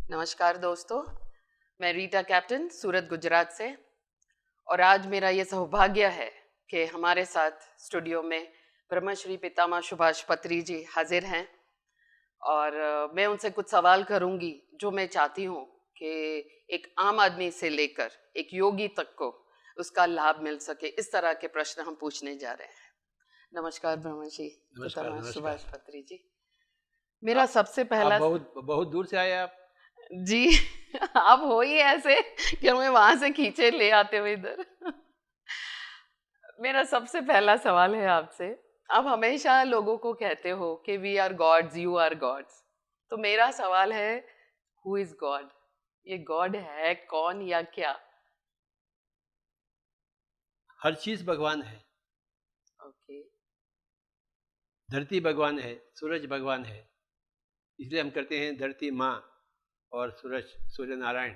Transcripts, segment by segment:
नमस्कार दोस्तों, मैं रीटा कैप्टन सूरत गुजरात से और आज मेरा ये सौभाग्य है कि हमारे साथ स्टूडियो में ब्रह्मश्री पितामह सुभाष पत्री जी हाजिर हैं और मैं उनसे कुछ सवाल करूंगी जो मैं चाहती हूँ कि एक आम आदमी से लेकर एक योगी तक को उसका लाभ मिल सके। इस तरह के प्रश्न हम पूछने जा रहे हैं। नमस्कार ब्रह्मश्री नमस्कार। पितामह नमस्कार। सुभाष पत्री जी। मेरा सबसे आप पहला बहुत बहुत दूर से आए आप। जी आप हो ही ऐसे कि हमें वहां से खींचे ले आते हुए इधर। मेरा सबसे पहला सवाल है आपसे। आप हमेशा लोगों को कहते हो कि we are gods, you are gods. तो मेरा सवाल है, हु इज गॉड? ये गॉड है कौन या क्या? हर चीज भगवान है। ओके। धरती भगवान है, सूरज भगवान है, इसलिए हम करते हैं धरती माँ और सूरज सूर्य नारायण।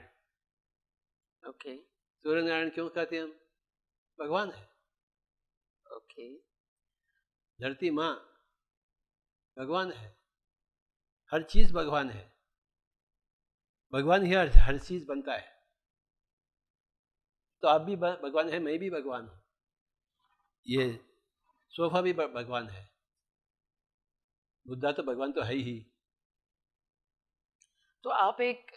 ओके। सूर्य नारायण क्यों कहते हैं हम? भगवान है। ओके। धरती माँ भगवान है, हर चीज भगवान है। भगवान ही हर चीज बनता है। तो आप भी भगवान है, मैं भी भगवान हूँ। ये सोफा भी भगवान है। बुद्धा तो भगवान तो है ही। तो आप एक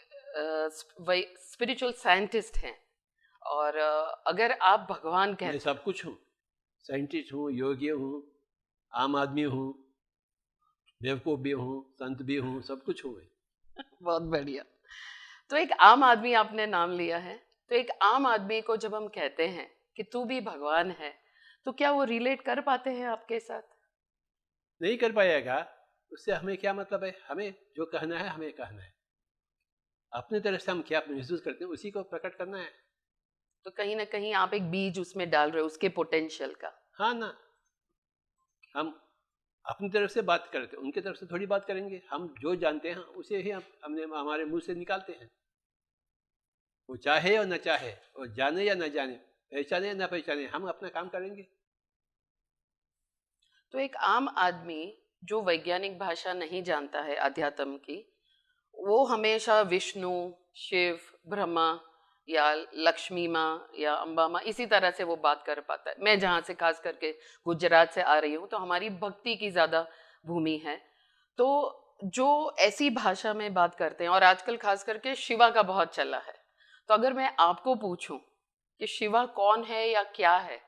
स्पिरिचुअल साइंटिस्ट हैं और अगर आप भगवान मैं कहते सब कुछ हूँ। साइंटिस्ट हूँ, योगी हूँ, आम आदमी हूँ, बेवकूफ़ भी हूँ, संत भी हूँ, सब कुछ हूँ मैं। बहुत बढ़िया। तो एक आम आदमी आपने नाम लिया है, तो एक आम आदमी को जब हम कहते हैं कि तू भी भगवान है, तो क्या वो रिलेट कर पाते हैं आपके साथ? नहीं कर पाएगा, उससे हमें क्या मतलब है? हमें जो कहना है हमें कहना है। अपनी तरफ से हम क्या महसूस करते हैं उसी को प्रकट करना है। तो कहीं ना कहीं आप एक बीज उसमें डाल रहे हो उसके पोटेंशियल का। हाँ ना, हम अपनी तरफ से बात करते हैं, उनकी तरफ से थोड़ी बात करेंगे। हम जो जानते हैं उसे ही हमने हमारे मुंह से निकालते हैं। वो चाहे और न चाहे, वो जाने या न जाने, पहचाने या न पहचाने, हम अपना काम करेंगे। तो एक आम आदमी जो वैज्ञानिक भाषा नहीं जानता है अध्यात्म की, वो हमेशा विष्णु, शिव, ब्रह्मा या लक्ष्मी माँ या अम्बा माँ इसी तरह से वो बात कर पाता है। मैं जहाँ से खास करके गुजरात से आ रही हूँ तो हमारी भक्ति की ज़्यादा भूमि है। तो जो ऐसी भाषा में बात करते हैं और आजकल खास करके शिवा का बहुत चला है, तो अगर मैं आपको पूछूं कि शिवा कौन है या क्या है,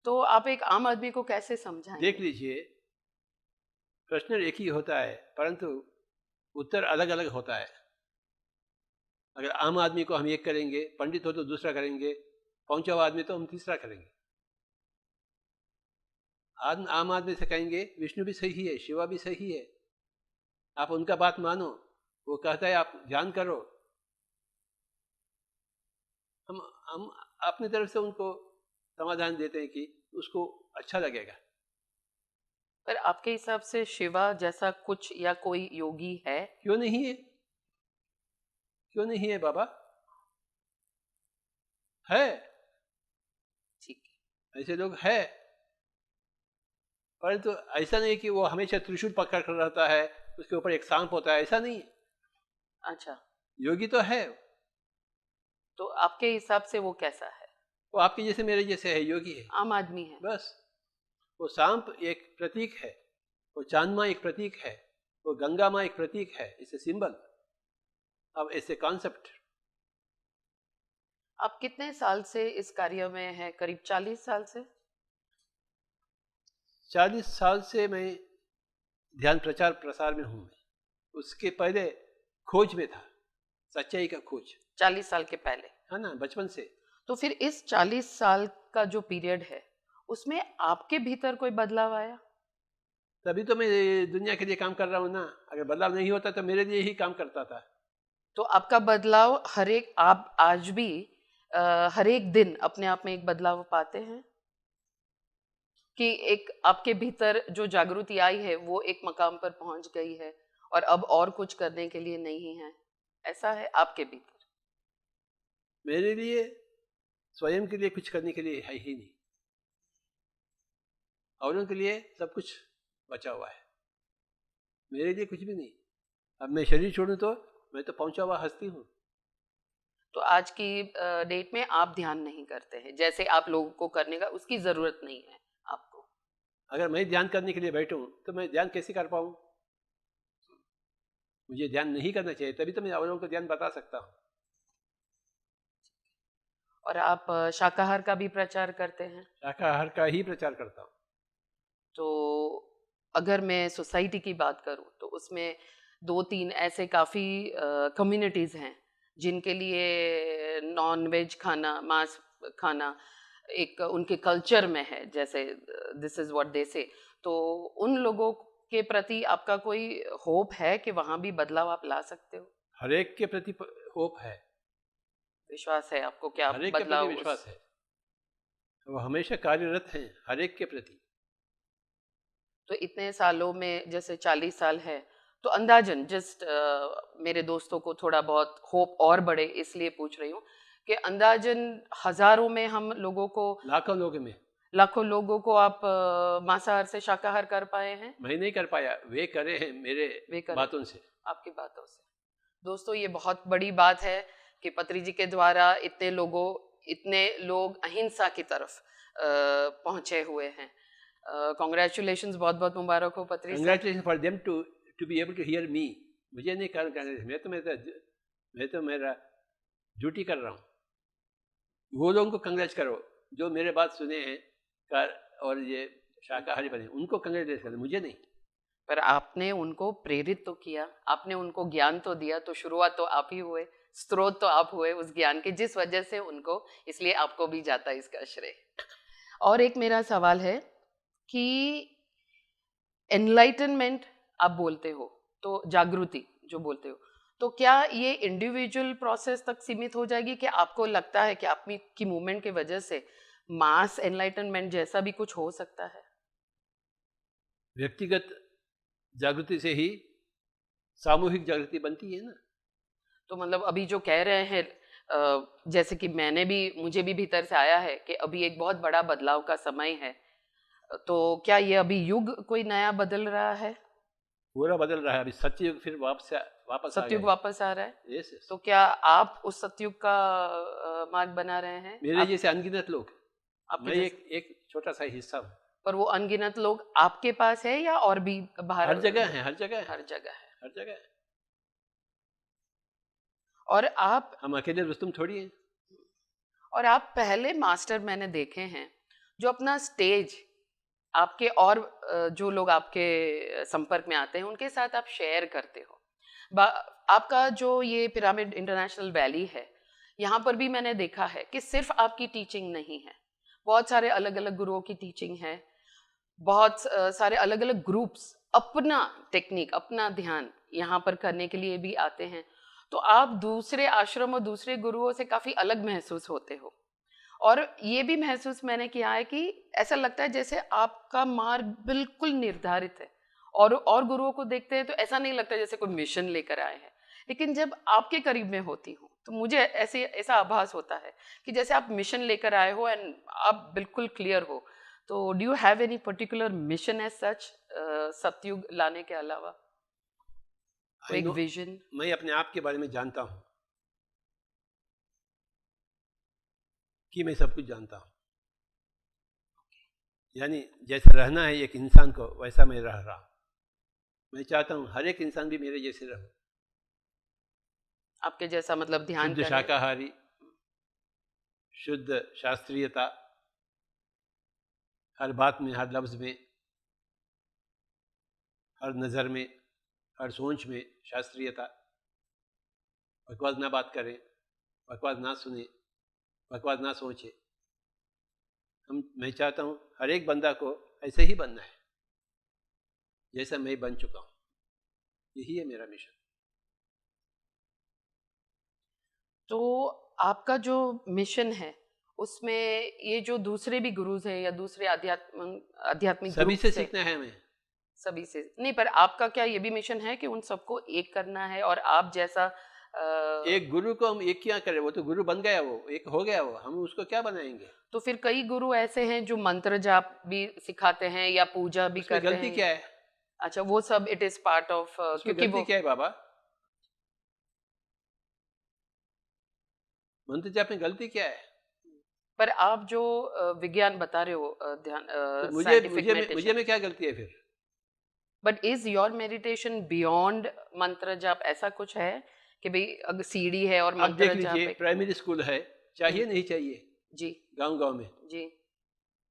तो आप एक आम आदमी को कैसे देख समझाएंगे? लीजिए, प्रश्न एक ही होता है परंतु उत्तर अलग अलग होता है। अगर आम आदमी को हम एक करेंगे, पंडित हो तो दूसरा करेंगे, पहुंचा हुआ आदमी तो हम तीसरा करेंगे। आम आदमी से कहेंगे विष्णु भी सही है, शिवा भी सही है, आप उनका बात मानो। वो कहता है आप ध्यान करो। हम हम अपनी तरफ से उनको समाधान देते हैं कि उसको अच्छा लगेगा। पर आपके हिसाब से शिवा जैसा कुछ या कोई योगी है? क्यों नहीं है? क्यों नहीं है बाबा? है। ठीक ऐसे लोग है, परंतु ऐसा नहीं कि वो हमेशा त्रिशूल पकड़ कर रहता है, उसके ऊपर एक सांप होता है, ऐसा नहीं है। है। अच्छा, योगी तो है। तो आपके हिसाब से वो कैसा है? वो आपके जैसे मेरे जैसे है, योगी है। आम आदमी है। बस। वो सांप एक प्रतीक है, वो चांद माँ एक प्रतीक है, वो गंगा माँ एक प्रतीक है, इसे सिंबल। अब ऐसे कॉन्सेप्ट। आप कितने साल से इस कार्य में हैं? करीब 40 साल से? 40 साल से मैं ध्यान प्रचार प्रसार में हूँ। उसके पहले खोज में था, सच्चाई का खोज। 40 साल के पहले? है ना, बचपन से। तो फिर इस 40 साल का जो पीरियड है, उसमें आपके भीतर कोई बदलाव आया? तभी तो मैं दुनिया के लिए काम कर रहा हूँ ना। अगर बदलाव नहीं होता तो मेरे लिए ही काम करता था। तो आपका बदलाव हर एक, आप आज भी हर एक दिन अपने आप में एक बदलाव पाते हैं कि एक आपके भीतर जो जागृति आई है वो एक मकाम पर पहुंच गई है और अब और कुछ करने के लिए नहीं है, ऐसा है आपके भीतर? मेरे लिए स्वयं के लिए कुछ करने के लिए है ही नहीं, औरों के लिए सब कुछ बचा हुआ है, मेरे लिए कुछ भी नहीं। अब मैं शरीर छोड़ूं तो मैं तो पहुंचा हुआ हस्ती हूँ। तो आज की डेट में आप ध्यान नहीं करते हैं जैसे आप लोगों को करने का उसकी जरूरत नहीं है आपको। अगर मैं ध्यान करने के लिए बैठूं तो मैं ध्यान कैसे कर पाऊं? मुझे ध्यान नहीं करना चाहिए, तभी तो मैं और लोगों को ध्यान बता सकता हूँ। और आप शाकाहार का भी प्रचार करते हैं। शाकाहार का ही प्रचार करता हूँ। तो अगर मैं सोसाइटी की बात करूं तो उसमें 2-3 ऐसे काफ़ी कम्युनिटीज़ हैं जिनके लिए नॉन वेज खाना, मांस खाना एक उनके कल्चर में है, जैसे दिस इज़ व्हाट दे से। तो उन लोगों के प्रति आपका कोई होप है कि वहाँ भी बदलाव आप ला सकते हो? हर एक के प्रति होप है, विश्वास है आपको कि आप हर एक के प्रति बदलाव विश्वास है, वो हमेशा कार्यरत हैं हर एक के प्रति। तो इतने सालों में जैसे 40 साल है तो अंदाजन जस्ट मेरे दोस्तों को थोड़ा बहुत होप और बढ़े इसलिए पूछ रही हूँ कि अंदाजन हजारों में हम लोगों को, लाखों लोगों को आप मांसाहार से शाकाहार कर पाए हैं? मैं नहीं कर पाया, वे करे हैं मेरे बातों से, आपकी बातों से। दोस्तों ये बहुत बड़ी बात है कि पत्री जी के द्वारा इतने लोग अहिंसा की तरफ पहुंचे हुए हैं। कॉन्ग्रेचुलेशंस, बहुत बहुत मुबारक हो पत्री साहब। Congratulation for them to be able to hear me. मुझे नहीं मैं तो मेरा ड्यूटी कर रहा हूँ। वो लोगों को कंग्रेच करो जो मेरे बात सुने हैं कर और ये शाकाहारी बने, उनको कंग्रेचुलेट करो, मुझे नहीं। पर आपने उनको प्रेरित तो किया, आपने उनको ज्ञान तो दिया, तो शुरुआत तो आप ही हुए, स्रोत तो आप हुए उस ज्ञान के, जिस वजह से उनको, इसलिए आपको भी जाता है इसका श्रेय। और एक मेरा सवाल है कि एनलाइटनमेंट आप बोलते हो, तो जागृति जो बोलते हो, तो क्या ये इंडिविजुअल प्रोसेस तक सीमित हो जाएगी कि आपको लगता है कि आपकी मूवमेंट की वजह से मास एनलाइटनमेंट जैसा भी कुछ हो सकता है? व्यक्तिगत जागृति से ही सामूहिक जागृति बनती है ना। तो मतलब अभी जो कह रहे हैं, जैसे कि मुझे भी भीतर से आया है कि अभी एक बहुत बड़ा बदलाव का समय है, तो क्या ये अभी युग कोई नया बदल रहा है? पूरा बदल रहा है, अभी सत्ययुग फिर वापस सतयुग वापस आ रहा है। yes, yes. तो क्या आप उस सतयुग का मार्ग बना रहे हैं? मेरे जैसे अनगिनत लोग, मैं एक छोटा सा हिस्सा हूँ। पर वो अनगिनत लोग आपके पास है या और भी बाहर? हर जगह है, हर जगह है, हर जगह है, हर जगह है। और आप, हम अकेले रुस्तुम थोड़ी हैं। और आप पहले मास्टर मैंने देखे हैं जो अपना स्टेज आपके और जो लोग आपके संपर्क में आते हैं उनके साथ आप शेयर करते हो। आपका जो ये पिरामिड इंटरनेशनल वैली है, यहाँ पर भी मैंने देखा है कि सिर्फ आपकी टीचिंग नहीं है, बहुत सारे अलग अलग गुरुओं की टीचिंग है, बहुत सारे अलग अलग ग्रुप्स अपना टेक्निक, अपना ध्यान यहाँ पर करने के लिए भी आते हैं। तो आप दूसरे आश्रम और दूसरे गुरुओं से काफ़ी अलग महसूस होते हो, और ये भी महसूस मैंने किया है कि ऐसा लगता है जैसे आपका मार्ग बिल्कुल निर्धारित है, और गुरुओं को देखते हैं तो ऐसा नहीं लगता जैसे कोई मिशन लेकर आए हैं। लेकिन जब आपके करीब में होती हूँ तो मुझे ऐसा आभास होता है कि जैसे आप मिशन लेकर आए हो एंड आप बिल्कुल क्लियर हो। तो do you have any particular mission as such, Satyug लाने के अलावा एक विजन? मैं अपने आप के बारे में जानता हूँ कि मैं सब कुछ जानता हूँ। यानी जैसे रहना है एक इंसान को, वैसा मैं रह रहा हूँ। मैं चाहता हूँ हर एक इंसान भी मेरे जैसे रहे, आपके जैसा, मतलब ध्यान शुद्ध शाकाहारी, शुद्ध शास्त्रीयता, हर बात में, हर लफ्ज में, हर नज़र में, हर सोच में शास्त्रीयता। बकवास ना बात करें, बकवास ना सुने, बकवास ना सोचे। मैं चाहता हूँ हर एक बंदा को ऐसे ही बनना है जैसा मैं बन चुका हूँ। यही है मेरा मिशन। तो आपका जो मिशन है उसमें ये जो दूसरे भी गुरुज हैं या दूसरे आध्यात्मिक सभी से सीखना है हमें, सभी से नहीं, पर आपका क्या ये भी मिशन है कि उन सबको एक करना है? और आप जैसा एक गुरु को हम एक क्या करें, वो तो गुरु बन गया, वो एक हो गया, वो हम उसको क्या बनाएंगे? तो फिर कई गुरु ऐसे हैं जो मंत्र जाप भी सिखाते हैं या पूजा भी करते हैं। गलती क्या है? अच्छा, वो सब इट इज पार्ट ऑफ, क्योंकि गलती क्या है बाबा? मंत्र जाप में गलती क्या है? पर आप जो विज्ञान बता रहे हो, ध्यान, तो मुझे साइंटिफिक मुझे मेडिटेशन, मुझे में क्या गलती है फिर? But is your meditation beyond मंत्र जाप? ऐसा कुछ है कि भाई अगर सीढ़ी है और आप देख मंत्र जाप लीजिए, एक? प्राइमरी स्कूल है, चाहिए नहीं चाहिए? जी गांव-गांव में। जी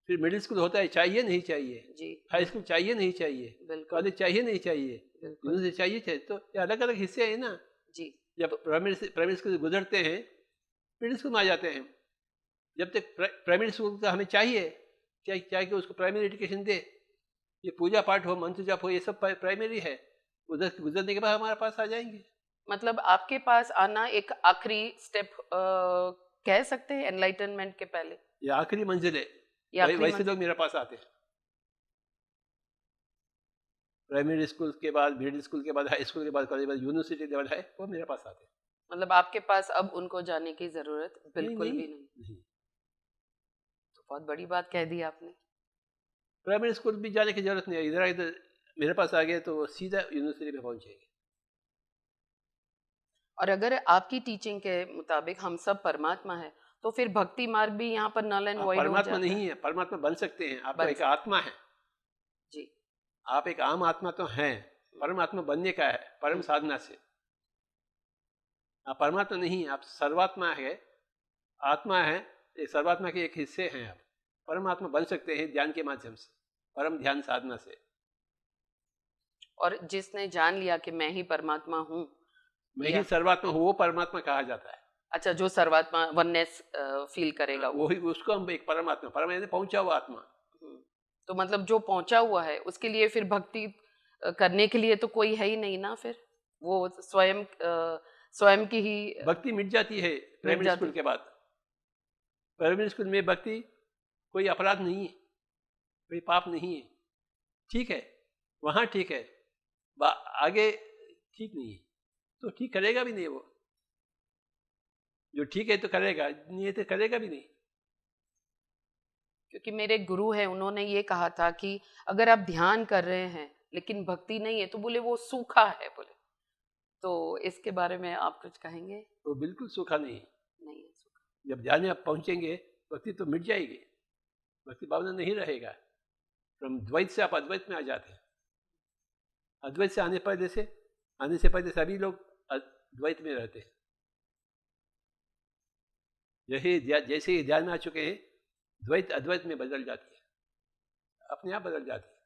फिर मिडिल स्कूल होता है, चाहिए नहीं चाहिए? जी हाई स्कूल चाहिए नहीं चाहिए? बिल्कुल कॉलेज चाहिए नहीं चाहिए? बिल्कुल यूनिवर्सिटी चाहिए चाहिए? तो ये अलग-अलग हिस्से हैं ना। जी। जब प्राइमरी स्कूल से गुजरते हैं, मिडिल स्कूल में आ जाते हैं। जब तक प्राइमरी स्कूल का हमें चाहिए, चाहे कि उसको प्राइमरी एजुकेशन दे, ये पूजा पाठ हो, मंत्र जाप हो, ये सब प्राइमरी है। उधर से गुजरने के बाद हमारे पास आ जाएंगे। मतलब आपके पास आना एक आखिरी स्टेप कह सकते हैं एनलाइटनमेंट के पहले? ये आखिरी मंजिल है। ये आखिरी वैसे मंजिल? लोग मेरे पास आते हैं। प्राइमरी स्कूल के बाद, मिडिल स्कूल के बाद, हाई स्कूल के बाद, कॉलेज के बाद, यूनिवर्सिटी लेवल है, वो मेरे पास आते हैं। मतलब आपके पास अब उनको जाने की जरूरत बिल्कुल भी नहीं। तो बहुत बड़ी बात कह दी आपने। प्राइमरी स्कूल भी जाने की जरूरत नहीं है। इधर इधर मेरे पास आ गए तो वो सीधा यूनिवर्सिटी में पहुंचेंगे। और अगर आपकी टीचिंग के मुताबिक हम सब परमात्मा है, तो फिर भक्ति मार्ग भी यहाँ पर नल एंड आप वॉइड हो परमात्मा जाता नहीं है। है, परमात्मा बन सकते हैं। आप तो बन एक सकते आत्मा है। जी। आप एक आम आत्मा तो हैं, परमात्मा बनने का है परम साधना से। आप परमात्मा नहीं, आप सर्वात्मा है, आत्मा है। ये सर्वात्मा के एक हिस्से हैं। आप परमात्मा बन सकते हैं ध्यान के माध्यम से, परम ध्यान साधना से। और जिसने जान लिया कि मैं ही परमात्मा हूँ, मैं या ही सर्वात्मा हूँ, वो परमात्मा कहा जाता है। अच्छा, जो सर्वात्मा वननेस फील करेगा वो। वही, उसको हम एक परमात्मा, परमात्मा पहुंचा हुआ आत्मा। तो मतलब जो पहुंचा हुआ है उसके लिए फिर भक्ति करने के लिए तो कोई है ही नहीं ना, फिर वो स्वयं की ही भक्ति मिट जाती है मिट प्राइमरी जाती। स्कूल के बाद। प्राइमरी स्कूल में भक्ति कोई अपराध नहीं है, कोई पाप नहीं है। ठीक है, वहाँ ठीक है, आगे ठीक नहीं है, तो ठीक करेगा भी नहीं वो। जो ठीक है तो करेगा, नहीं है तो करेगा भी नहीं। क्योंकि मेरे गुरु है, उन्होंने ये कहा था कि अगर आप ध्यान कर रहे हैं लेकिन भक्ति नहीं है तो बोले वो सूखा है, बोले। तो इसके बारे में आप कुछ कहेंगे? वो बिल्कुल सूखा नहीं है। नहीं है सूखा। जब ध्यान में आप पहुंचेंगे, भक्ति तो मिट जाएगी, भक्ति भावना नहीं रहेगा। फ्रॉम द्वैत से आप अद्वैत में आ जाते हैं। अद्वैत से आने से पहले सभी लोग द्वैत में रहते हैं। जैसे ही ध्यान में आ चुके हैं, द्वैत अद्वैत में बदल जाती है, अपने आप बदल जाती है।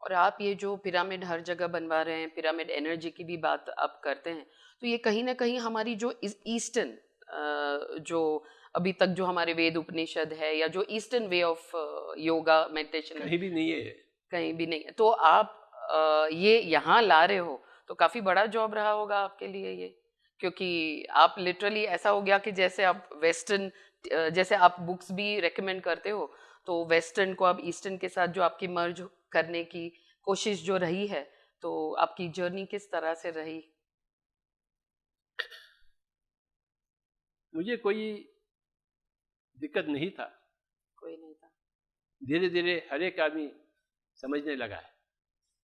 और आप ये जो पिरामिड हर जगह बनवा रहे हैं, पिरामिड एनर्जी की भी बात आप करते हैं, तो ये कहीं ना कहीं हमारी जो ईस्टर्न, जो अभी तक जो हमारे वेद उपनिषद है या जो eastern way of yoga meditation कहीं भी नहीं है। कहीं भी नहीं है। तो आप ये यहाँ ला रहे हो तो काफी बड़ा जॉब रहा होगा आपके लिए ये, क्योंकि आप लिटरली ऐसा हो गया कि जैसे आप वेस्टर्न, जैसे आप बुक्स भी रेकमेंड करते हो, तो वेस्टर्न को आप ईस्टर्न के साथ जो आपकी मर्ज करने की कोशिश जो रही है, तो आपकी जर्नी किस तरह से रही? मुझे कोई दिक्कत नहीं था। कोई नहीं था। धीरे धीरे हर एक आदमी समझने लगा है।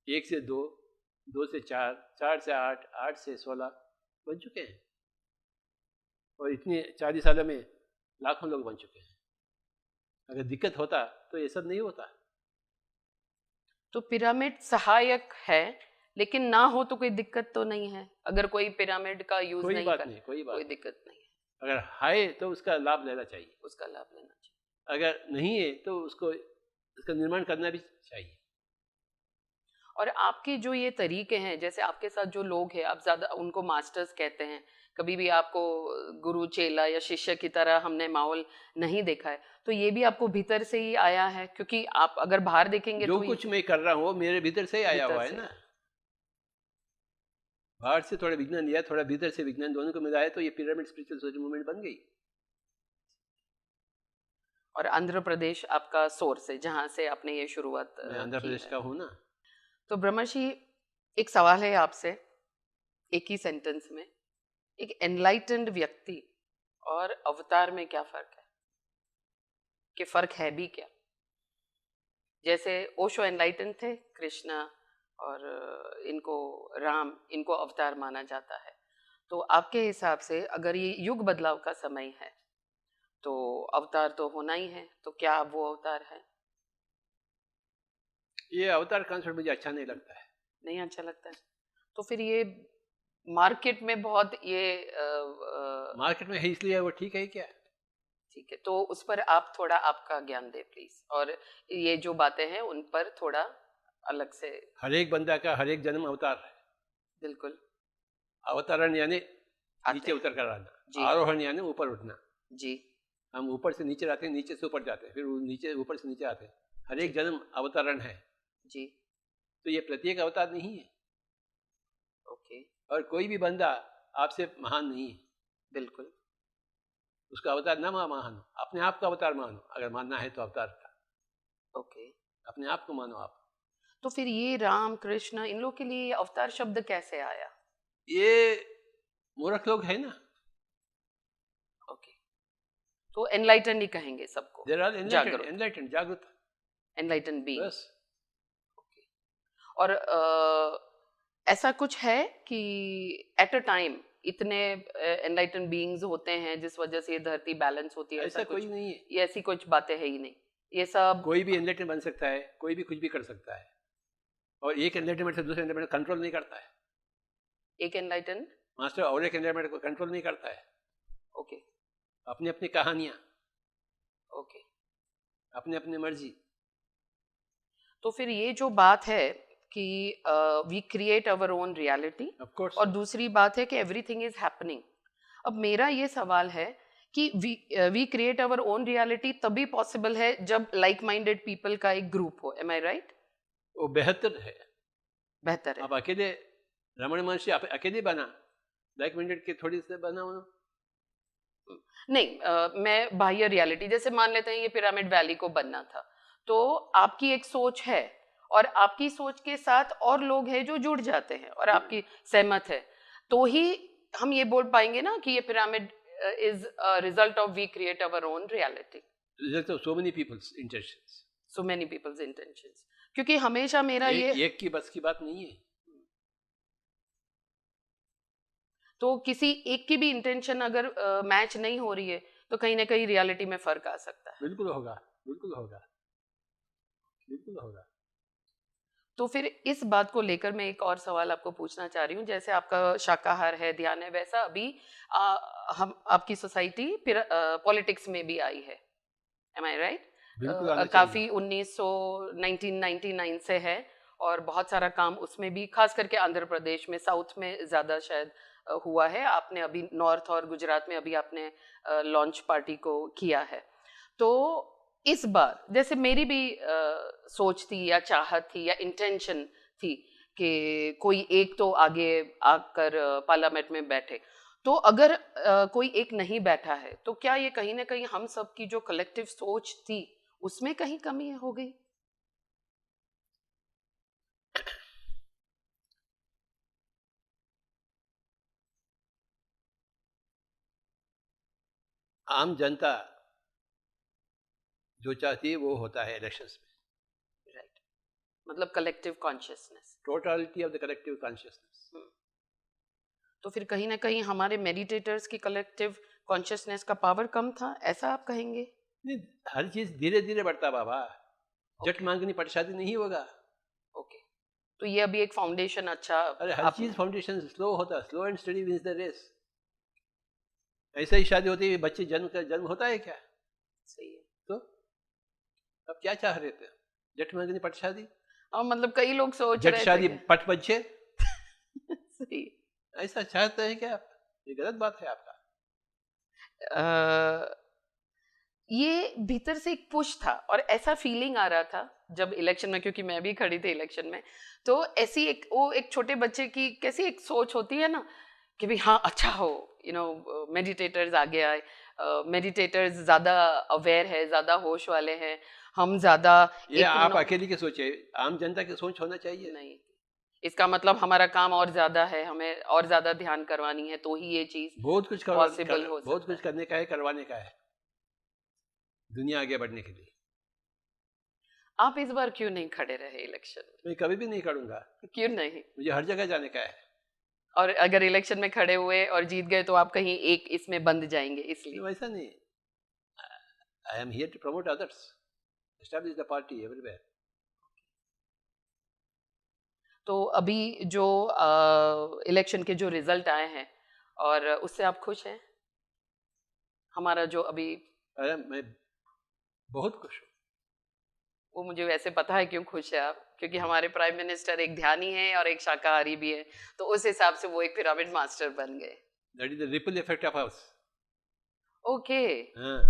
1 से 2, 2 से 4, 4 से 8, 8 से 16 बन चुके हैं। और इतने 40 सालों में लाखों लोग बन चुके हैं। अगर दिक्कत होता तो ये सब नहीं होता। तो पिरामिड सहायक है, लेकिन ना हो तो कोई दिक्कत तो नहीं है? अगर कोई पिरामिड का यूज कोई नहीं बात कर, नहीं, कोई बात कोई नहीं। दिक्कत नहीं है, अगर है तो उसका लाभ लेना चाहिए। उसका लाभ लेना चाहिए। अगर नहीं है तो उसका निर्माण करना भी चाहिए। और आपके जो ये तरीके हैं, जैसे आपके साथ जो लोग हैं, आप ज्यादा उनको मास्टर्स कहते हैं, कभी भी आपको गुरु चेला या शिष्य की तरह हमने माहौल नहीं देखा है, तो ये भी आपको भीतर से ही आया है? क्योंकि आप अगर बाहर देखेंगे जो तो कुछ मैं कर रहा हूँ वो मेरे भीतर से ही आया भीतर हुआ है से। ना। बाहर से थोड़ा विज्ञान लिया, थोड़ा भीतर से विज्ञान, दोनों को मिलाया तो ये पिरामिड स्पिरिचुअल सोसाइटी मूवमेंट बन गई। और आंध्र प्रदेश आपका सोर्स है जहां से आपने ये शुरुआत मैं आंध्र की प्रदेश है। का हूँ ना। तो ब्रह्मर्षि, एक सवाल है आपसे, एक ही सेंटेंस में, एक एनलाइटेंड व्यक्ति और अवतार में क्या फर्क है? कि फर्क है भी क्या? जैसे ओशो एनलाइटेंड थे, कृष्णा और इनको राम, इनको अवतार माना जाता है, तो आपके हिसाब से अगर ये युग बदलाव का समय है तो अवतार तो होना ही है, तो क्या अब वो अवतार है? ये अवतार कॉन्सेप्ट मुझे अच्छा नहीं लगता है। नहीं अच्छा लगता है? तो फिर ये मार्केट में बहुत ये मार्केट में है इसलिए वो ठीक है क्या? ठीक है, तो उस पर आप थोड़ा आपका ज्ञान दे प्लीज, और ये जो बातें हैं उन पर थोड़ा अलग से। हर एक बंदा का हर एक जन्म अवतार है। बिल्कुल। अवतरण यानी आते नीचे हैं। उतर कर आना, जी आरोहण यानी ऊपर उठना। जी। हम ऊपर से नीचे आते हैं, नीचे से ऊपर जाते हैं, फिर नीचे ऊपर से नीचे आते हैं। हर एक जी जन्म अवतरण है। जी। तो ये प्रत्येक अवतार नहीं है। ओके। और कोई भी बंदा आपसे महान नहीं है। बिल्कुल। उसका अवतार ना मानो, अपने आप का अवतार मानो। अगर मानना है तो अवतार का, ओके। अपने आप को मानो आप। तो फिर ये राम कृष्ण इन लोग के लिए ये अवतार शब्द कैसे आया? ये मूर्ख लोग है ना। ओके, तो एनलाइटन ही कहेंगे सबको, देर आर एनलाइटेंड, जागरूक, एनलाइटेंड, जागरूक। Enlighten being. बस। ओके। और ऐसा कुछ है कि एट अ टाइम इतने एनलाइटन बीइंग्स होते हैं जिस वजह से ये धरती बैलेंस होती है, ऐसा ऐसा कोई कुछ? नहीं है। ये ऐसी कुछ बातें है ही नहीं, ये सब। कोई भी एनलाइटेंड बन सकता है, कोई भी कुछ भी कर सकता है। और एक एनलाइटमेंट से दूसरे एनलाइटमेंट कंट्रोल नहीं करता है। एक एनलाइटन। मास्टर और एक एनलाइटमेंट को कंट्रोल नहीं करता है। ओके। अपनी अपनी कहानियां, ओके। अपनी अपनी मर्जी। तो फिर ये जो बात है कि we create our own reality, of course. और दूसरी बात है कि एवरीथिंग इज हैपनिंग। अब मेरा ये सवाल है कि we create our own reality तभी पॉसिबल है जब लाइक माइंडेड पीपल का एक ग्रुप हो, एम आई राइट? वो बेहतर है। बेहतर है। आप अकेले, रमण महर्षि आप अकेले बना, लाइक माइंडेड के थोड़ी से बना हो। नहीं, मैं बाह्य रियलिटी, जैसे मान लेते हैं ये पिरामिड वैली को बनना था, तो आपकी एक सोच है और आपकी सोच के साथ और लोग हैं जो जुड़ जाते हैं और आपकी सहमत है, तो ही हम ये बोल पाएंगे ना कि ये pyramid is result of we create our own reality. Result of so many people's intentions. So many people's intentions. क्योंकि हमेशा मेरा ये एक की बस की बात नहीं है। तो किसी एक की भी इंटेंशन अगर मैच नहीं हो रही है तो कहीं ना कहीं रियलिटी में फर्क आ सकता है। बिल्कुल होगा, बिल्कुल होगा, बिल्कुल होगा। तो फिर इस बात को लेकर मैं एक और सवाल आपको पूछना चाह रही हूँ, जैसे आपका शाकाहार है, ध्यान है, वैसा अभी हम आपकी सोसाइटी पॉलिटिक्स में भी आई है, एम आई राइट? बिल्कुल आना काफी चाहिए। 1999 से है और बहुत सारा काम उसमें भी, खास करके आंध्र प्रदेश में, साउथ में ज्यादा शायद हुआ है। आपने अभी नॉर्थ और गुजरात में अभी आपने लॉन्च पार्टी को किया है। तो इस बार जैसे मेरी भी सोच थी या चाहत थी या इंटेंशन थी कि कोई एक तो आगे आकर पार्लियामेंट में बैठे, तो अगर कोई एक नहीं बैठा है तो क्या ये कहीं ना कहीं हम सब की जो कलेक्टिव सोच थी उसमें कहीं कमी हो गई? आम जनता जो चाहती है वो होता है इलेक्शंस में। राइट, मतलब collective consciousness, totality of the collective consciousness. तो फिर कहीं ना कहीं हमारे मेडिटेटर्स की कलेक्टिव कॉन्शियसनेस का पावर कम था, ऐसा आप कहेंगे? नहीं, हर चीज धीरे धीरे बढ़ता बाबा। जट मांगनी पटशादी नहीं होगा। ओके, तो ये अभी एक फाउंडेशन अच्छा अरे हर आप। चीज फाउंडेशन स्लो होता है, slow and steady wins the race. ऐसा ही शादी होती है, बच्चे जन्म होता है क्या? सही है। तो अब क्या चाह रहे थे? जट मांगनी पट शादी, और मतलब कई लोग सोच जट रहे शादी थे पट बच्चे। सही। ऐसा चाहते हैं क्या आप? ये गलत बात है आपका। अ, ये भीतर से एक पुश था और ऐसा फीलिंग आ रहा था जब इलेक्शन में, क्योंकि मैं भी खड़ी थी इलेक्शन में, तो ऐसी एक वो एक छोटे बच्चे की कैसी एक सोच होती है ना कि भाई हाँ अच्छा हो, मेडिटेटर्स आगे आए, मेडिटेटर्स ज्यादा अवेयर है, ज्यादा होश वाले हैं, हम ज्यादा ये एक आप अकेले की सोचे, आम जनता की सोच होना चाहिए। नहीं, इसका मतलब हमारा काम और ज्यादा है, हमें और ज्यादा ध्यान करवानी है तो ही ये चीज बहुत कुछ पॉसिबल हो बहुत सकता कुछ करने का है, करवाने का है, दुनिया आगे बढ़ने के लिए। आप इस बार क्यों नहीं खड़े रहे इलेक्शन में? मैं कभी भी नहीं करूंगा। क्यों नहीं? मुझे हर जगह जाने का है। और अगर इलेक्शन में खड़े हुए और जीत गए तो आप कहीं एक इसमें बंद जाएंगे, इसलिए? वैसा नहीं, I am here to promote others, establish the party everywhere. तो अभी जो इलेक्शन के जो रिजल्ट आए हैं और उससे आप खुश हैं? हमारा जो अभी, अरे मैं बहुत खुश हूँ। वो मुझे वैसे पता है क्यों खुश है आप, क्योंकि हमारे प्राइम मिनिस्टर एक ध्यानी है और एक शाकाहारी भी है, तो उस हिसाब से वो एक पिरामिड मास्टर बन गए। That is the ripple effect of us. Okay, हाँ,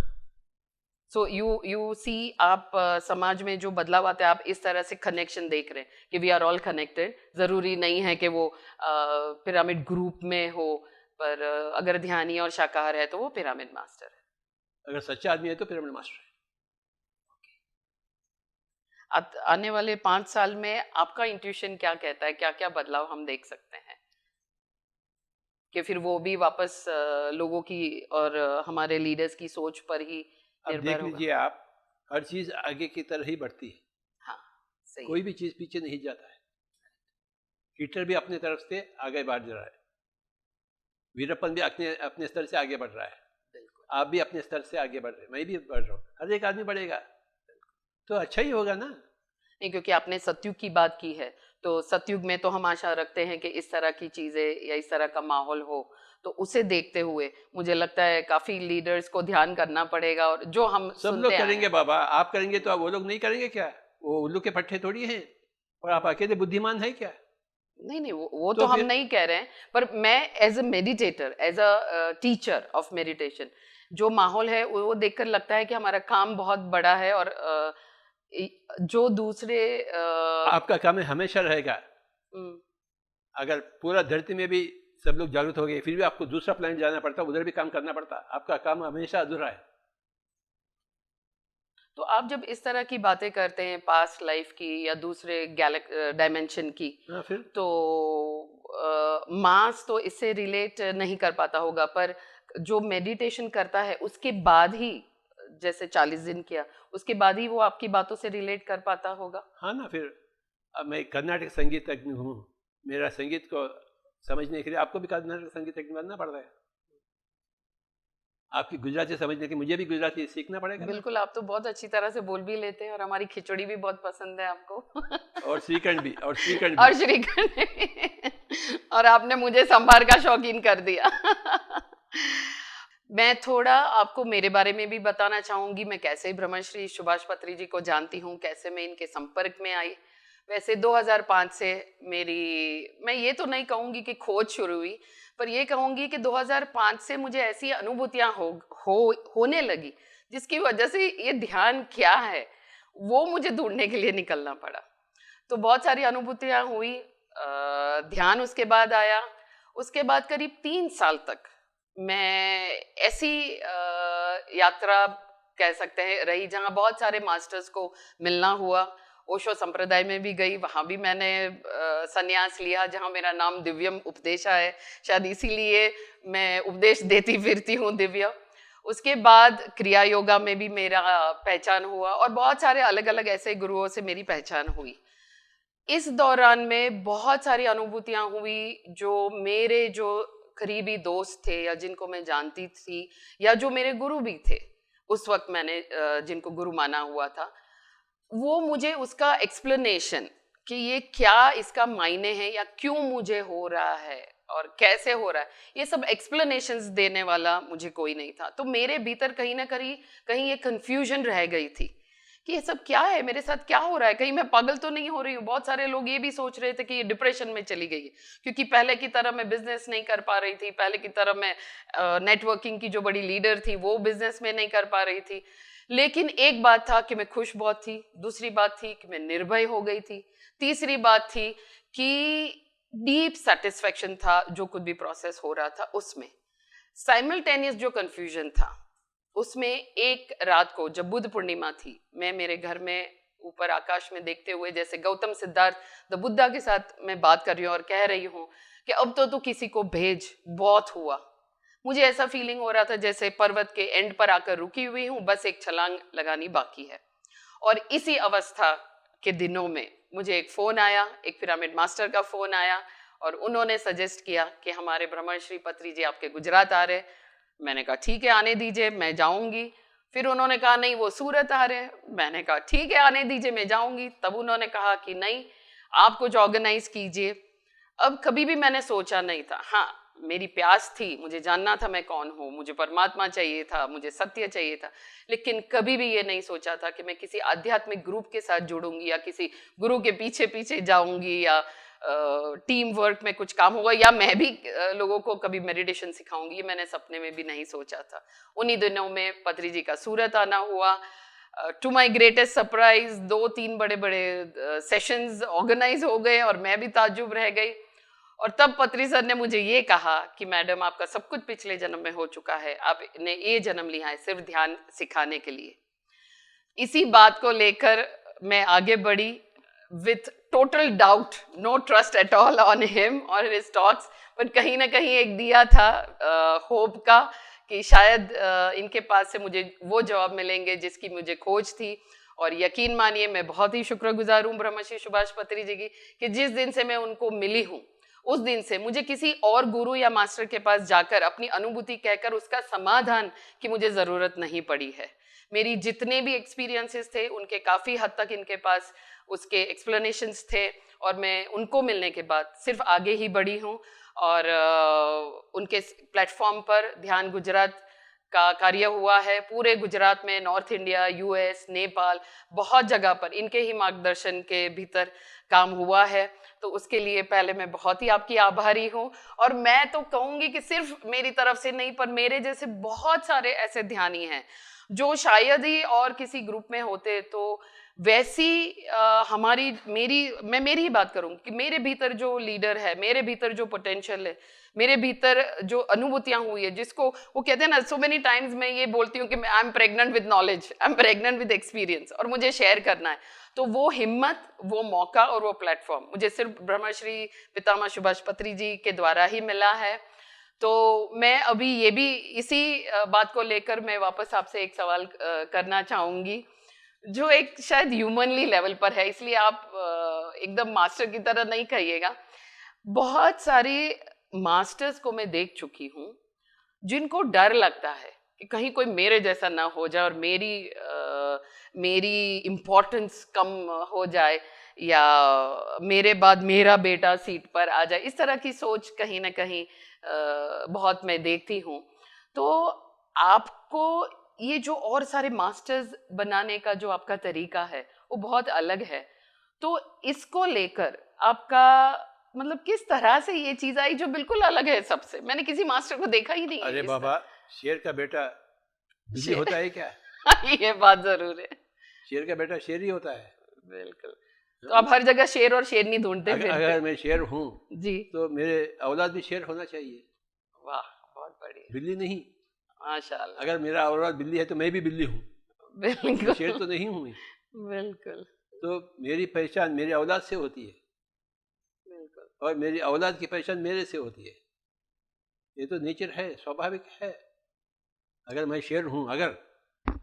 सो यू सी, आप समाज में जो बदलाव आता है आप इस तरह से कनेक्शन देख रहे हैं कि वी आर ऑल कनेक्टेड। जरूरी नहीं है कि वो पिरामिड ग्रुप में हो, पर अगर ध्यानी और शाकाहार है तो वो पिरामिड मास्टर है। अगर सच्चा आदमी है तो पिरामिड मास्टर है। आने वाले 5 साल में आपका इंट्यूशन क्या कहता है, क्या क्या बदलाव हम देख सकते हैं कि फिर वो भी वापस लोगों की और हमारे लीडर्स की सोच पर ही अब निर्भर देख होगा? लीजिए आप, हर चीज आगे की तरह ही बढ़ती है, हाँ, सही कोई है। भी चीज पीछे नहीं जाता है। हिटलर भी अपने तरफ से आगे बढ़ रहा है, वीरप्पन भी अपने अपने स्तर से आगे बढ़ रहा है, बिल्कुल, आप भी अपने स्तर से आगे बढ़ रहे हैं, मैं भी बढ़ रहा हूँ, हर एक आदमी बढ़ेगा तो अच्छा ही होगा ना। नहीं, क्योंकि आपने सतयुग की बात की है, तो सतयुग में तो हम आशा रखते हैं कि इस तरह की चीजें या इस तरह का माहौल हो, तो उसे देखते हुए मुझे लगता है काफी लीडर्स को ध्यान करना पड़ेगा, और जो हम सब सुनते लोग आए करेंगे हैं। बाबा, आप करेंगे तो वो लोग नहीं करेंगे क्या? वो उल्लू के पट्टे थोड़ी हैं, और आप अकेले बुद्धिमान है क्या? नहीं नहीं, वो तो तो हम फिर नहीं कह रहे हैं, पर मैं as a meditator, as a teacher of meditation, जो माहौल है वो देखकर लगता है कि हमारा काम बहुत बड़ा है, और जो दूसरे आपका काम है हमेशा रहेगा। हम्म, अगर पूरा धरती में भी सब लोग जागरूक हो गए फिर भी आपको दूसरा प्लान जाना पड़ता, उधर भी काम करना पड़ता, आपका काम हमेशा अधूरा है। तो आप जब इस तरह की बातें करते हैं पास्ट लाइफ की या दूसरे डायमेंशन की, हाँ, फिर तो मास तो इससे रिलेट नहीं कर पाता होगा, पर जो मेडिटेशन करता है उसके बाद ही, जैसे 40 दिन किया, उसके बाद ही वो आपकी बातों से रिलेट कर पाता होगा। हाँ ना, फिर अब मैं कर्नाटक संगीतज्ञ हूँ, मेरा संगीत को समझने के लिए आपको भी कर्नाटक संगीतज्ञ बनना पड़ रहा है, आपकी गुजराती समझने के मुझे भी गुजराती सीखना पड़ेगा ना। बिल्कुल, आप तो बहुत अच्छी तरह से बोल भी लेते हैं, और हमारी खिचड़ी भी बहुत पसंद है आपको। और श्रीखंड भी, और श्रीखंड और भी। श्रीखंड भी। और आपने मुझे संभार का शौकीन कर दिया। मैं थोड़ा आपको मेरे बारे में भी बताना चाहूंगी, मैं कैसे ब्रह्मश्री सुभाष पत्री जी को जानती हूँ, कैसे मैं इनके संपर्क में आई। वैसे 2005 से मेरी, मैं ये तो नहीं कहूंगी कि खोज शुरू हुई, पर ये कहूंगी कि 2005 से मुझे ऐसी अनुभूतियां होने लगी, जिसकी वजह से ये ध्यान क्या है वो मुझे ढूंढने के लिए निकलना पड़ा। तो बहुत सारी अनुभूतियां हुई, ध्यान उसके बाद आया। उसके बाद करीब 3 साल तक मैं ऐसी यात्रा कह सकते हैं रही जहाँ बहुत सारे मास्टर्स को मिलना हुआ। ओशो संप्रदाय में भी गई, वहाँ भी मैंने संन्यास लिया, जहाँ मेरा नाम दिव्यम उपदेशा है, शायद इसीलिए मैं उपदेश देती फिरती हूँ दिव्य। उसके बाद क्रिया योगा में भी मेरा पहचान हुआ, और बहुत सारे अलग अलग ऐसे गुरुओं से मेरी पहचान हुई। इस दौरान में बहुत सारी अनुभूतियां हुई, जो मेरे जो करीबी दोस्त थे या जिनको मैं जानती थी या जो मेरे गुरु भी थे उस वक्त, मैंने जिनको गुरु माना हुआ था, वो मुझे उसका एक्सप्लेनेशन कि ये क्या इसका मायने है या क्यों मुझे हो रहा है और कैसे हो रहा है, ये सब एक्सप्लेनेशंस देने वाला मुझे कोई नहीं था। तो मेरे भीतर कहीं ना कहीं ये कंफ्यूजन रह गई थी कि ये सब क्या है, मेरे साथ क्या हो रहा है, कहीं मैं पागल तो नहीं हो रही हूँ। बहुत सारे लोग ये भी सोच रहे थे कि ये डिप्रेशन में चली गई है, क्योंकि पहले की तरह मैं बिजनेस नहीं कर पा रही थी, पहले की तरह मैं नेटवर्किंग की जो बड़ी लीडर थी वो बिजनेस में नहीं कर पा रही थी। लेकिन एक बात था कि मैं खुश बहुत थी, दूसरी बात थी कि मैं निर्भय हो गई थी, तीसरी बात थी कि डीप सेटिस्फेक्शन था जो कुछ भी प्रोसेस हो रहा था उसमें। साइमल्टेनियस जो कंफ्यूजन था उसमें, एक रात को जब बुद्ध पूर्णिमा थी, मैं मेरे घर में ऊपर आकाश में देखते हुए जैसे गौतम सिद्धार्थ द बुद्धा के साथ मैं बात कर रही हूँ और कह रही हूँ कि अब तो तू किसी को भेज, बहुत हुआ। मुझे ऐसा फीलिंग हो रहा था जैसे पर्वत के एंड पर आकर रुकी हुई हूँ, बस एक छलांग लगानी बाकी है। और इसी अवस्था के दिनों में मुझे एक फोन आया, एक पिरामिड मास्टर का फोन आया, और उन्होंने सजेस्ट किया कि हमारे भ्रमण श्री पत्री जी आपके गुजरात आ रहे। मैंने कहा ठीक है आने दीजिए, मैं जाऊंगी। फिर उन्होंने कहा नहीं वो सूरत आ रहे हैं। मैंने कहा ठीक है आने दीजिए, मैं जाऊंगी। तब उन्होंने कहा कि नहीं आप कुछ ऑर्गेनाइज कीजिए। अब कभी भी मैंने सोचा नहीं था, हाँ मेरी प्यास थी, मुझे जानना था मैं कौन हूँ, मुझे परमात्मा चाहिए था, मुझे सत्य चाहिए था, लेकिन कभी भी ये नहीं सोचा था कि मैं किसी आध्यात्मिक ग्रुप के साथ जुड़ूंगी या किसी गुरु के पीछे पीछे जाऊंगी या टीम वर्क में कुछ काम होगा या मैं भी लोगों को कभी मेडिटेशन सिखाऊंगी। ये मैंने सपने में भी नहीं सोचा था। उन्हीं दिनों में पत्री जी का सूरत आना हुआ। टू माई ग्रेटेस्ट सरप्राइज 2-3 बड़े बड़े सेशंस ऑर्गेनाइज हो गए और मैं भी ताज्जुब रह गई। और तब पत्री सर ने मुझे ये कहा कि मैडम आपका सब कुछ पिछले जन्म में हो चुका है, आपने ये जन्म लिया है सिर्फ ध्यान सिखाने के लिए। इसी बात को लेकर मैं आगे बढ़ी with total doubt, no trust at all on him or his talks, but कहीं ना कहीं एक दिया था होप का कि शायद इनके पास से मुझे वो जवाब मिलेंगे जिसकी मुझे खोज थी। और यकीन मानिए मैं बहुत ही शुक्रगुजार हूँ ब्रह्मश्री सुभाष पत्री जी की कि जिस दिन से मैं उनको मिली हूँ उस दिन से मुझे किसी और गुरु या मास्टर के पास जाकर अपनी अनुभूति कहकर उसका समाधान की मुझे ज़रूरत नहीं पड़ी है। मेरी जितने भी एक्सपीरियंसेस थे उनके काफ़ी हद तक इनके पास उसके एक्सप्लेनेशंस थे और मैं उनको मिलने के बाद सिर्फ आगे ही बढ़ी हूँ। और उनके प्लेटफॉर्म पर ध्यान गुजरात का कार्य हुआ है। पूरे गुजरात में, नॉर्थ इंडिया, यूएस, नेपाल, बहुत जगह पर इनके ही मार्गदर्शन के भीतर काम हुआ है। तो उसके लिए पहले मैं बहुत ही आपकी आभारी हूँ। और मैं तो कहूँगी कि सिर्फ मेरी तरफ से नहीं पर मेरे जैसे बहुत सारे ऐसे ध्यानी हैं जो शायद ही और किसी ग्रुप में होते तो वैसी मैं मेरी ही बात करूँ कि मेरे भीतर जो लीडर है, मेरे भीतर जो पोटेंशियल है, मेरे भीतर जो अनुभूतियां हुई है, जिसको वो कहते हैं ना, सो मेनी टाइम्स मैं ये बोलती हूँ कि I am pregnant with knowledge, I am pregnant with experience और मुझे शेयर करना है। तो वो हिम्मत, वो मौका और वो प्लेटफॉर्म मुझे सिर्फ ब्रह्मश्री पितामह सुभाष पत्री जी के द्वारा ही मिला है। तो मैं अभी ये भी इसी बात को लेकर मैं वापस आपसे एक सवाल करना चाहूँगी जो एक शायद ह्यूमनली लेवल पर है, इसलिए आप एकदम मास्टर की तरह नहीं कहिएगा। बहुत सारे मास्टर्स को मैं देख चुकी हूँ जिनको डर लगता है कि कहीं कोई मेरे जैसा ना हो जाए और मेरी इम्पोर्टेंस कम हो जाए या मेरे बाद मेरा बेटा सीट पर आ जाए। इस तरह की सोच कहीं ना कहीं बहुत मैं देखती हूँ। तो आपको ये जो और सारे मास्टर्स बनाने का जो आपका तरीका है वो बहुत अलग है। तो इसको लेकर आपका मतलब किस तरह से ये चीज आई जो बिल्कुल अलग है सबसे? मैंने किसी मास्टर को देखा ही नहीं। अरे बाबा, शेर का बेटा बिल्ली होता है क्या? ये बात जरूर है। शेर का बेटा शेर ही होता है। बिल्कुल। तो आप हर जगह शेर और शेरनी ढूंढते फिरते। अगर मैं शेर हूँ जी तो मेरे औलाद भी शेर होना चाहिए। वाह, बहुत बढ़िया। बिल्ली नहीं। माशाल्लाह। अगर मेरा औलाद बिल्ली है तो मैं भी बिल्ली हूँ। बिल्कुल। शेर तो नहीं हूँ मैं। बिल्कुल। तो मेरी पहचान मेरी औलाद से होती है। बिल्कुल। और मेरी औलाद की पहचान मेरे से होती है। ये तो नेचर है, स्वाभाविक है। अगर मैं शेर हूँ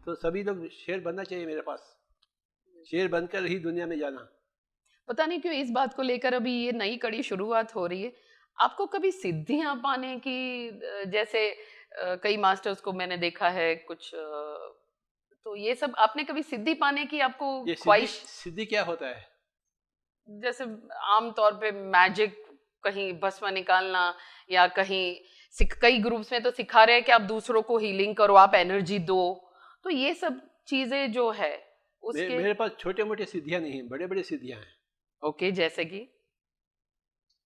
तो सभी लोग शेर बनना चाहिए मेरे पास। शेर बनकर ही दुनिया में जाना। पता नहीं क्यों इस बात को लेकर अभी ये नई कड़ी शुरुआत हो रही है। आपको कभी सिद्धियां पाने की, जैसे कई मास्टर्स को मैंने देखा है कुछ, तो ये सब आपने कभी सिद्धि पाने की आपको ख्वाहिश? सिद्धि क्या होता है? जैसे आमतौर पे मैजिक, कहीं भस्म निकालना, या कहीं कई ग्रुप्स में तो सिखा रहे हैं कि आप दूसरों को हीलिंग करो, आप एनर्जी दो। तो ये सब चीजें जो है उसके मेरे पास छोटे मोटे सिद्धियां नहीं, बड़े बड़े सिद्धियां हैं। ओके, जैसे कि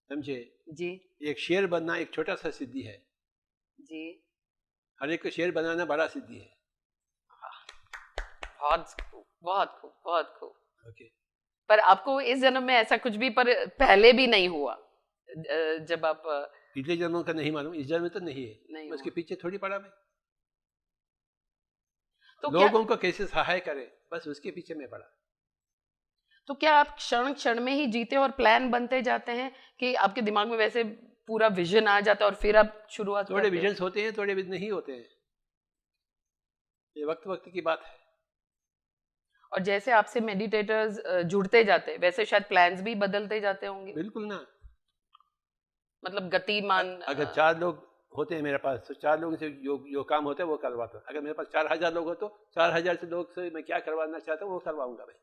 समझे जी? एक शेर बनना एक छोटा सा सिद्धि है जी। हर एक को शेर बनाना बड़ा सिद्धि है। बहुत खूब, बहुत खूब, बहुत खूब। ओके। पर आपको इस जन्म में ऐसा कुछ भी पर पहले भी नहीं हुआ? जब आप पिछले जन्मों का नहीं मालूम, इस जन्म में तो नहीं है। नहीं उसके पीछे थोड़ी पड़ा मैं। तो लोगों को कैसे सहाय करे, बस उसके पीछे मैं पड़ा। तो क्या आप क्षण क्षण में ही जीते और प्लान बनते जाते हैं कि आपके दिमाग में वैसे पूरा विजन आ जाता है और फिर आप शुरुआत थोड़े विजन्स होते हैं, थोड़े विजन नहीं होते हैं। ये वक्त वक्त की बात है। और जैसे आपसे मेडिटेटर्स जुड़ते जाते वैसे शायद प्लान्स भी बदलते जाते होंगे। बिल्कुल ना। मतलब गतिमान। अगर 4 लोग होते हैं मेरे पास तो 4 लोगों से जो काम होता है वो करवाता हूँ। अगर मेरे पास 4000 लोग हो तो 4000 से लोग से मैं क्या करवाना चाहता हूँ वो करवाऊंगा मैं।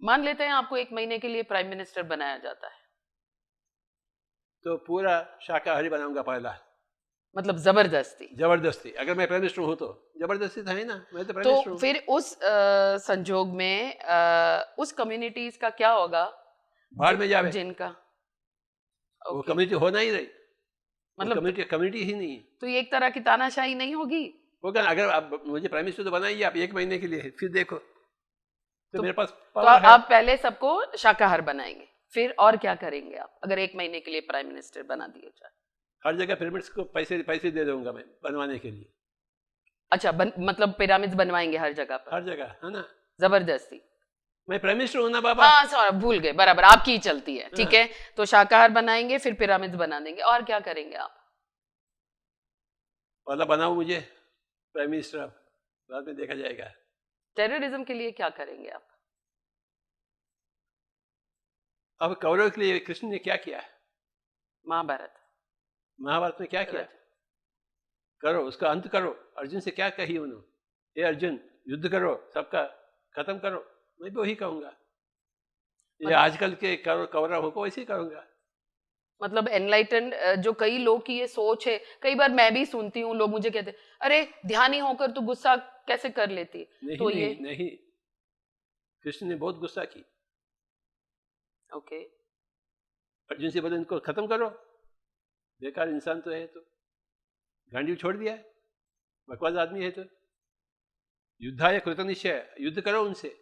मान लेते हैं आपको 1 महीने के लिए प्राइम मिनिस्टर बनाया जाता है, तो पूरा शाकाहारी बनाऊंगा पहला, मतलब जबरदस्ती। जबरदस्ती। अगर मैं प्राइम मिनिस्टर हूँ तो जबरदस्ती था ही ना, मैं तो प्राइम तो मिनिस्टर हूँ। फिर उस संजोग में उस कम्युनिटीज का क्या होगा बाहर में जावे, जिनका वो ओके। कम्युनिटी होना ही रही, मतलब कम्युनिटी ही नहीं है। तो ये एक तरह की तानाशाही नहीं होगी? होगा अगर आप मुझे प्राइम मिनिस्टर तो बनाइए आप 1 महीने के लिए, फिर देखो तो मेरे पास तो पावर है। आप पहले सबको शाकाहार बनाएंगे, फिर और क्या करेंगे आप अगर 1 महीने के लिए प्राइम मिनिस्टर बना दिए जाए? हर जगह पिरामिड्स को पैसे दे दूंगा मैं बनवाने के लिए। अच्छा मतलब पिरामिड्स बनवाएंगे हर जगह पर हर जगह है ना, जबरदस्ती? मैं प्राइम मिनिस्टर हूं ना बाबा। हाँ सॉरी भूल गए, बराबर आपकी ही चलती है, ठीक हाँ। है। तो शाकाहार बनाएंगे फिर पिरामिड्स बना देंगे, और क्या करेंगे आप? वाला बनाओ मुझे प्राइम मिनिस्टर, अब बाद में देखा जाएगा। टेररिज्म के लिए क्या करेंगे आप? अब कौरव के लिए कृष्ण ने क्या किया? महाभारत महाभारत में क्या किया? करो, उसका अंत करो। अर्जुन से क्या कही उन्होंने? हे अर्जुन, युद्ध करो, सबका खत्म करो। मैं भी वही कहूंगा, ये आजकल के कौरव को वैसे ही करूंगा। मतलब एनलाइटेंड जो कई लोग की ये सोच है, कई बार मैं भी सुनती हूँ, लोग मुझे कहते हैं अरे ध्यानी होकर तू गुस्सा कैसे कर लेती है? नहीं, तो नहीं, ये नहीं, कृष्ण ने बहुत गुस्सा की। ओके। अर्जुन से बोले इनको खत्म करो, बेकार इंसान तो है, तो गांडीव छोड़ दिया, बकवास आदमी है। तो युद्धाय कृतनिश्चय, युद्ध करो उनसे,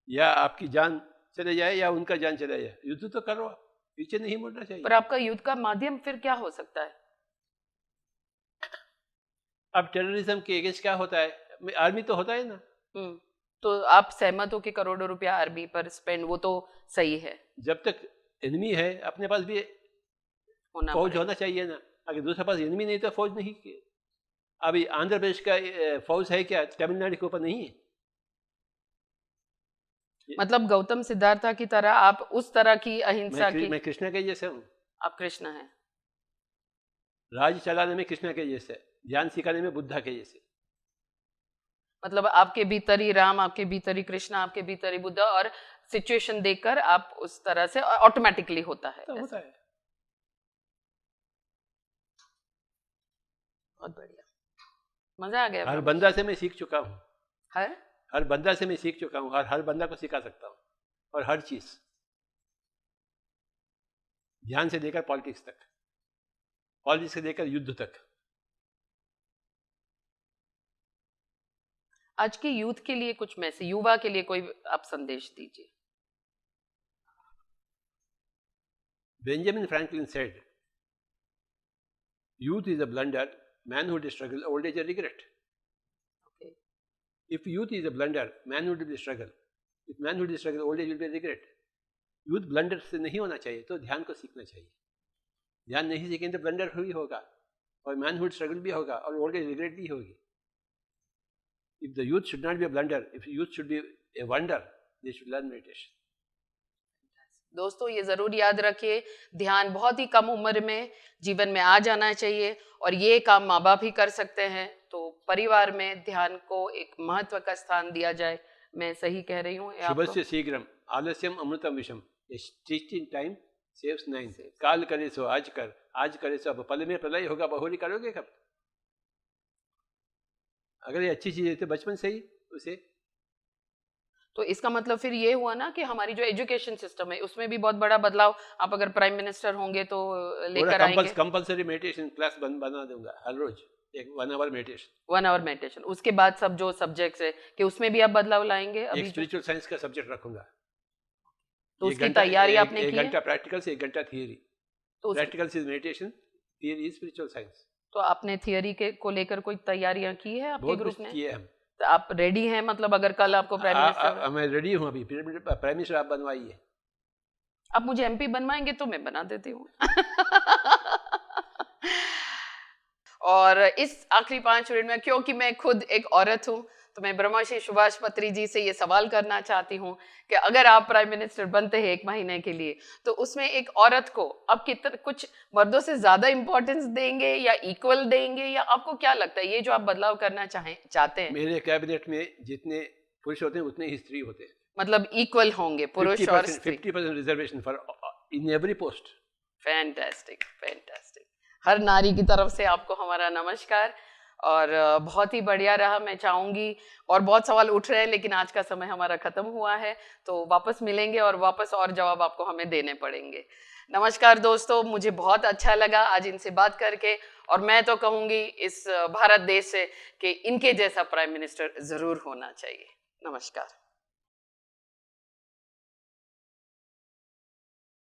या आपकी जान चले जाए या उनका जान चले जाए, युद्ध तो करो, पीछे नहीं मुड़ना चाहिए। पर आपका युद्ध का माध्यम फिर क्या हो सकता है? अब टेररिज्म के अगेंस्ट क्या होता है? आर्मी तो होता है ना। तो आप सहमत हो कि करोड़ों रुपया आर्मी पर स्पेंड, वो तो सही है। जब तक एनिमी है अपने पास भी फौज होना चाहिए ना। अगर दूसरे पास एनिमी नहीं तो फौज नहीं। अभी आंध्र प्रदेश का फौज है क्या तमिलनाडु के ऊपर नहीं है? मतलब गौतम सिद्धार्था की तरह आप उस तरह की अहिंसा की। मैं कृष्णा के जैसे हूँ। आप कृष्ण हैं। राज चलाने में कृष्णा के जैसे, ज्ञान सिखाने में बुद्धा के जैसे। मतलब आपके भीतर ही राम, आपके भीतर ही कृष्ण, आपके भीतर ही बुद्धा, और सिचुएशन देखकर आप उस तरह से ऑटोमेटिकली होता है। तो होता है। बहुत बढ़िया, मजा आ गया। हर बंदा से मैं सीख चुका हूँ। हर बंदा से मैं सीख चुका हूँ और हर बंदा को सिखा सकता हूँ। और हर चीज, ध्यान से लेकर पॉलिटिक्स तक, पॉलिटिक्स से लेकर युद्ध तक। आज के यूथ के लिए कुछ मैसेज, युवा के लिए कोई आप संदेश दीजिए। Benjamin Franklin said, youth is a blunder, manhood is struggle, old age a regret. Okay. If youth is a blunder, manhood will be struggle. If manhood is struggle, old age will be a regret. Youth blunder से नहीं होना चाहिए, तो ध्यान को सीखना चाहिए। ध्यान नहीं सीखेंगे तो ब्लंडर भी होगा और मैनहुड स्ट्रगल भी होगा और ओल्ड एज रिग्रेट भी होगी। If the youth should not be a blunder, if youth should be a wonder, they should learn meditation. दोस्तों ये जरूर याद रखिए, ध्यान बहुत ही कम उम्र में जीवन में आ जाना चाहिए, और ये काम माँ बाप ही कर सकते हैं। तो परिवार में ध्यान को एक महत्व का स्थान दिया जाए। मैं सही कह रही हूँ? शुभस्य शीघ्रम आलस्यम अमृतम विषम, टेस्टिंग टाइम सेव्स 9। काल करे सो आज कर, आज करे सो अब पल में प्रलय होगा, बहुरी करोगे कब? अगर ये अच्छी चीज है तो बचपन से ही उसे। तो इसका मतलब फिर ये हुआ ना कि हमारी जो एजुकेशन सिस्टम है उसमें भी बहुत बड़ा बदलाव आप अगर प्राइम मिनिस्टर होंगे तो लेकर आएंगे। कंपल्सरी मेडिटेशन क्लास बना दूंगा हर रोज, एक 1 आवर मेडिटेशन। 1 our meditation. उसके बाद सब जो सब्जेक्ट्स है कि उसमें भी आप बदलाव लाएंगे? अभी एक स्पिरिचुअल साइंस का सब्जेक्ट रखूंगा। तो उसकी तैयारी आपने की है? 1 घंटा प्रैक्टिकल से 1 घंटा थियरी। तो प्रैक्टिकल से meditation, theory is spiritual science. तो आपने थियरी के को लेकर कोई तैयारियां की है आपके ग्रुप ने? किए हम। तो आप रेडी हैं? मतलब अगर कल आपको प्राइम मिनिस्टर। मैं रेडी हूँ अभी। प्राइम मिनिस्टर आप बनवाइए। आप मुझे एमपी बनवाएंगे तो मैं बना देती हूँ। और इस आखिरी 5 मिनट में, क्योंकि मैं खुद एक औरत हूँ, तो मैं ब्रह्मश्री सुभाष पत्री जी से ये सवाल करना चाहती हूँ कि अगर आप प्राइम मिनिस्टर बनते हैं 1 महीने के लिए, तो उसमें एक औरत को आप कितना कुछ मर्दों से ज्यादा इंपॉर्टेंस देंगे या इक्वल देंगे, या आपको क्या लगता है ये जो आप बदलाव करना चाहते हैं? मेरे कैबिनेट में जितने पुरुष होते हैं उतने ही स्त्री होते हैं। मतलब इक्वल होंगे पुरुष और स्त्री। 50% reservation for in every post. Fantastic, fantastic. हर नारी की तरफ से आपको हमारा नमस्कार। और बहुत ही बढ़िया रहा। मैं चाहूंगी, और बहुत सवाल उठ रहे हैं लेकिन आज का समय हमारा खत्म हुआ है, तो वापस मिलेंगे और वापस और जवाब आपको हमें देने पड़ेंगे। नमस्कार दोस्तों, मुझे बहुत अच्छा लगा आज इनसे बात करके, और मैं तो कहूंगी इस भारत देश से कि इनके जैसा प्राइम मिनिस्टर जरूर होना चाहिए। नमस्कार।